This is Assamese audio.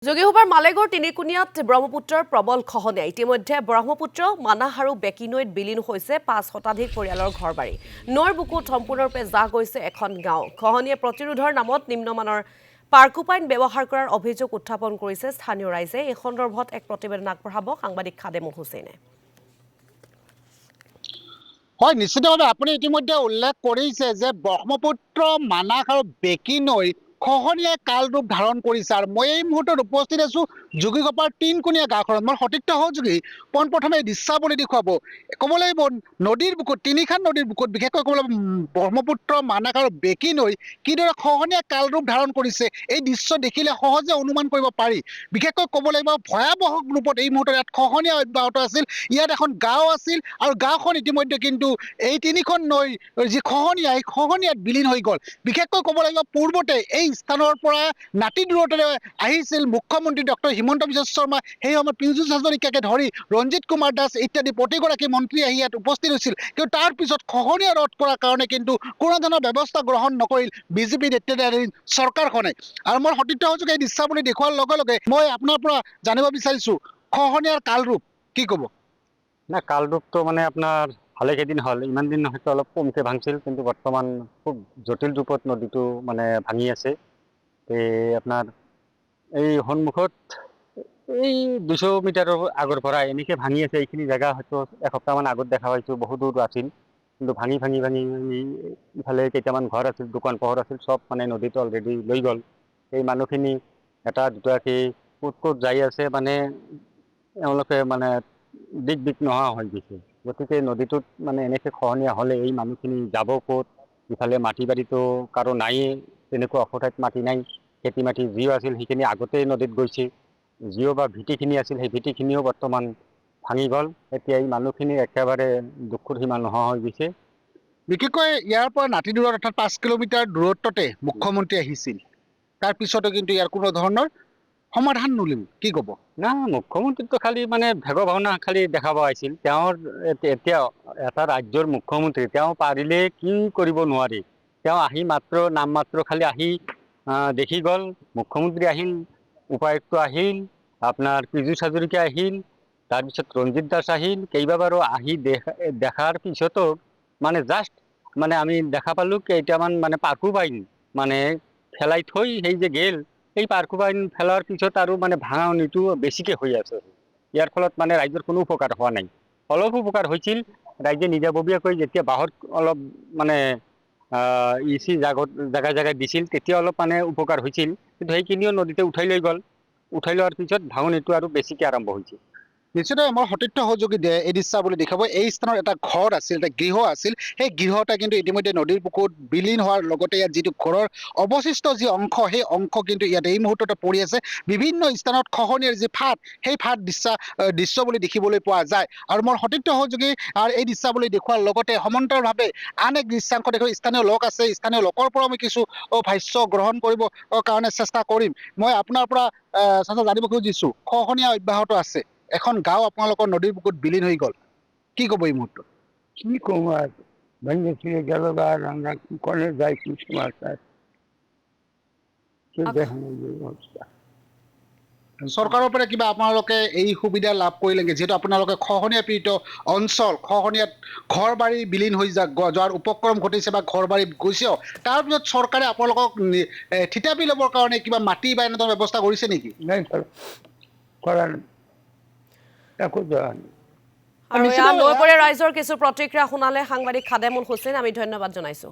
যোগীঘোপাৰ মালেগড় তিনিকুণীয়াত ব্ৰহ্মপুত্ৰৰ প্ৰবল খহনীয়া ইতিমধ্যে ব্ৰহ্মপুত্ৰ মানাহ আৰু বেকিনৈত বিলীন হৈছে ৫ শতাধিক পৰিয়ালৰ ঘৰবাৰী নৈৰ বুকুত সম্পূৰ্ণৰূপে জাহ গৈছে এখন গাঁও খহনীয়া প্ৰতিৰোধৰ নামত নিম্নমানৰ পাৰ্কোপাইন ব্যৱহাৰ কৰাৰ অভিযোগ উত্থাপন কৰিছে স্থানীয় ৰাইজে এই সন্দৰ্ভত এক প্ৰতিবেদন আগবঢ়াব সাংবাদিক খাদেমুল হুছেইনে হয় নিশ্চিতভাৱে আপুনি ইতিমধ্যে উল্লেখ কৰিছে যে ব্ৰহ্মপুত্ৰ মানাহ আৰু বেকিনৈ খহনীয়াই কাল ৰূপ ধাৰণ কৰিছে আৰু মই এই মুহূৰ্তত উপস্থিত আছো যোগীঘোপাৰ তিনকুণীয়া গাঁওখনত মোৰ সতীৰ্থ সহযোগী পোনপ্ৰথমে দৃশ্যাৱলী দেখুৱাব ক'ব লাগিব নদীৰ বুকুত তিনিখন নদীৰ বুকুত বিশেষকৈ ক'ব লাগিব ব্ৰহ্মপুত্ৰ মানাহ আৰু বেকিনৈ কিদৰে খহনীয়াই কাল ৰূপ ধাৰণ কৰিছে এই দৃশ্য দেখিলে সহজে অনুমান কৰিব পাৰি বিশেষকৈ ক'ব লাগিব ভয়াৱহ ৰূপত এই মুহূৰ্তত ইয়াত খহনীয়া অব্যাহত আছিল ইয়াত এখন গাঁও আছিল আৰু গাঁওখন ইতিমধ্যে কিন্তু এই তিনিখন নৈ যি খহনীয়া এই খহনীয়াত বিলীন হৈ গ'ল বিশেষকৈ ক'ব লাগিব পূৰ্বতে এই স্থানৰ পৰা নাতি দূৰত্বৰে আহিছিল মুখ্যমন্ত্ৰী ডক্টৰ হিমন্ত বিশ্ব শৰ্মা সেই সময়ত পীযুষ হাজৰিকাকে ধৰি ৰঞ্জিত কুমাৰ দাস ইত্যাদি প্ৰতিগৰাকী মন্ত্ৰী আহি ইয়াত উপস্থিত হৈছিল কিন্তু তাৰ পিছত খহনীয়া ৰোধ কৰাৰ কাৰণে কিন্তু কোনো ধৰণৰ ব্যৱস্থা গ্ৰহণ নকৰিল বিজেপি নেতৃত্বাধীন চৰকাৰখনে আৰু মোৰ সতীৰ্থ সহযোগে এই দৃশ্যাৱলী দেখুওৱাৰ লগে লগে মই আপোনাৰ পৰা জানিব বিচাৰিছো খহনীয়াৰ কালৰূপ কি ক'ব না কালৰূপটো মানে আপোনাৰ ভালে কেইদিন হ'ল ইমান দিন হয়তো অলপ কমকে ভাঙছিল কিন্তু বৰ্তমান খুব জটিল ৰূপত নদীটো মানে ভাঙি আছে আপোনাৰ এই সন্মুখত এই 200 মিটাৰৰ আগৰ পৰা এনেকৈ ভাঙি আছে এইখিনি জেগা হয়তো এসপ্তাহমান আগত দেখা পাইছোঁ বহু দূৰ আছিল কিন্তু ভাঙি ভাঙি ভাঙি ভাঙি ইফালে কেইটামান ঘৰ আছিল দোকান পোহৰ আছিল চব মানে নদীটো অলৰেডি লৈ গ'ল এই মানুহখিনি এটা দুটাকৈ ক'ত ক'ত যাই আছে মানে এওঁলোকে মানে দিক নোহোৱা হৈ গৈছে গতিকে নদীটোত মানে এনেকৈ খহনীয়া হ'লে এই মানুহখিনি যাব ক'ত ইফালে মাটি বাৰীটো কাৰো নায়েই তেনেকুৱা অসঠাইত মাটি নাই খেতি মাটি যিও আছিল সেইখিনি আগতেই নদীত গৈছে যিও বা ভেটিখিনি আছিল সেই ভেটিখিনিও বৰ্তমান ভাঙি গ'ল এতিয়া এই মানুহখিনি একেবাৰে দুখৰ সীমা নোহোৱা হৈ গৈছে বিশেষকৈ ইয়াৰ পৰা নাতি দূৰত অৰ্থাৎ 5 কিলোমিটাৰ দূৰত্বতে মুখ্যমন্ত্ৰী আহিছিল তাৰ পিছতো কিন্তু ইয়াৰ কোনো ধৰণৰ সমাধান নলিল কি ক'ব না মুখ্যমন্ত্ৰীটো খালি মানে ভেগ ভাওনা খালি দেখা পোৱা হৈছিল তেওঁৰ এতিয়া এটা ৰাজ্যৰ মুখ্যমন্ত্ৰী তেওঁ পাৰিলে কি কৰিব নোৱাৰি তেওঁ আহি মাত্ৰ নাম মাত্ৰ খালি আহি দেখি গ'ল মুখ্যমন্ত্ৰী আহিল উপায়ুক্ত আহিল আপোনাৰ পীযুষ হাজৰিকা আহিল তাৰপিছত ৰঞ্জিত দাস আহিল কেইবাবাৰো আহি দেখাৰ পিছতো মানে জাষ্ট মানে আমি দেখা পালোঁ কেইটামান মানে পাৰ্কোপাইন মানে ফেলাই থৈ সেই যে গেল এই পাৰ্কোপাইন ফেলাৰ পিছত আৰু মানে ভাঙনিটো বেছিকৈ হৈ আছে ইয়াৰ ফলত মানে ৰাইজৰ কোনো উপকাৰ হোৱা নাই অলপ উপকাৰ হৈছিল ৰাইজে নিজাববীয়াকৈ যেতিয়া বাঁহৰ অলপ মানে ইচি জেগাই জেগাই দিছিল তেতিয়া অলপ মানে উপকাৰ হৈছিল কিন্তু সেইখিনিও নদীতে উঠাই লৈ গ'ল উঠাই লোৱাৰ পিছত ভাঙনিটো আৰু বেছিকৈ আৰম্ভ হৈছিল নিশ্চিতভাৱে মোৰ সতীৰ্থ সহযোগী এই দৃশ্যাৱলী দেখাব এই স্থানত এটা ঘৰ আছিল এটা গৃহ আছিল সেই গৃহটা কিন্তু ইতিমধ্যে নদীৰ বুকুত বিলীন হোৱাৰ লগতে ইয়াত যিটো ঘৰৰ অৱশিষ্ট যি অংশ সেই অংশ কিন্তু ইয়াত এই মুহূৰ্ততে পৰি আছে বিভিন্ন স্থানত খহনীয়াৰ যি ফাট সেই ফাট দৃশ্যাৱলী দেখিবলৈ পোৱা যায় আৰু মোৰ সতীৰ্থ সহযোগী আৰু এই দৃশ্যাৱলী দেখুওৱাৰ লগতে সমান্তৰালভাৱে আন এক দৃশ্যাংশ দেখুৱাই স্থানীয় লোক আছে স্থানীয় লোকৰ পৰা মই কিছু ভাষ্য গ্ৰহণ কৰিব কাৰণে চেষ্টা কৰিম মই আপোনাৰ পৰা জানিব খুজিছো খহনীয়া অব্যাহত আছে এখন গাঁও আপোনালোকৰ নদীৰ বুকুত বিলীন হৈ গ'ল কি ক'ব এই মুহূৰ্তত কি কম আৰ ভেঙে ছিঁড়ে গেল আৰ আমৰা কি কৰে যাই কিছু মাস্টাৰ সে দেখেন এই অবস্থা চৰকাৰৰ পৰা কিবা আপোনালোকে এই সুবিধা লাভ কৰিলে যিহেতু আপোনালোকে খহনীয়া পীড়িত অঞ্চল খহনীয়াত ঘৰ বাৰী বিলীন হৈ যোৱাৰ উপক্ৰম ঘটিছে বা ঘৰ বাৰী গৈছেও তাৰপিছত চৰকাৰে আপোনালোকক থিতাপি ল'বৰ কাৰণে কিবা মাটি বা এনেধৰণৰ ব্যৱস্থা কৰিছে নেকি নাই কৰাৰ একো দেওয়া নেই আৰু ইয়াৰ নৈপৰীয়া ৰাইজৰ কিছু প্ৰতিক্ৰিয়া শুনালে সাংবাদিক খাদেমুল হুছেইন আমি ধন্যবাদ জনাইছো